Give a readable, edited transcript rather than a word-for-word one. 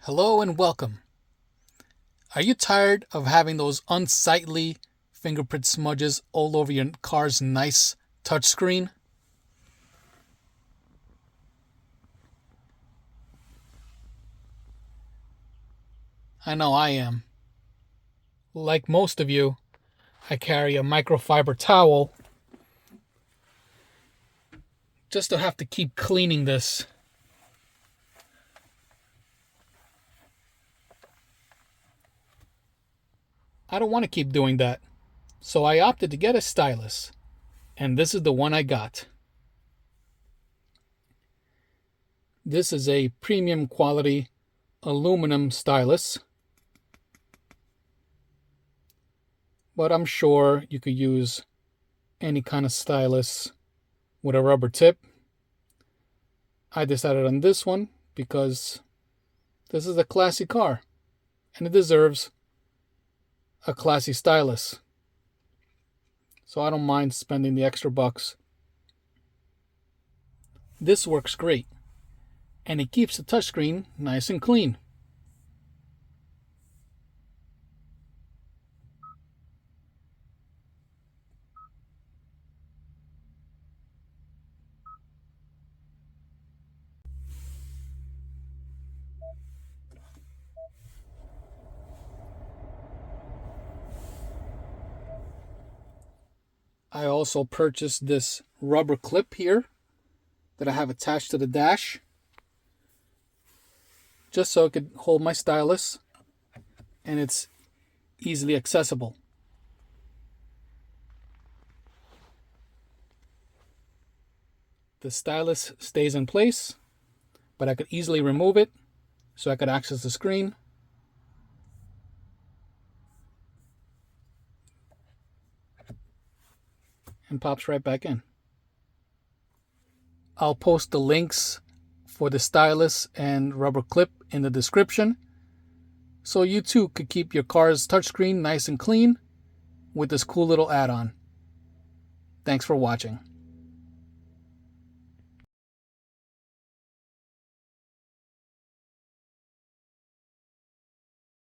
Hello and welcome. Are you tired of having those unsightly fingerprint smudges all over your car's nice touchscreen? I know I am. Like most of you, I carry a microfiber towel just to have to keep cleaning this. I don't want to keep doing that, so I opted to get a stylus, and this is the one I got. This is a premium quality aluminum stylus, but I'm sure you could use any kind of stylus with a rubber tip. I decided on this one because this is a classy car and it deserves a classy stylus. So I don't mind spending the extra bucks. This works great and it keeps the touchscreen nice and clean. I also purchased this rubber clip here that I have attached to the dash, just so it could hold my stylus and it's easily accessible. The stylus stays in place, but I could easily remove it so I could access the screen. And pops right back in. I'll post the links for the stylus and rubber clip in the description, so you too could keep your car's touchscreen nice and clean with this cool little add-on. Thanks for watching.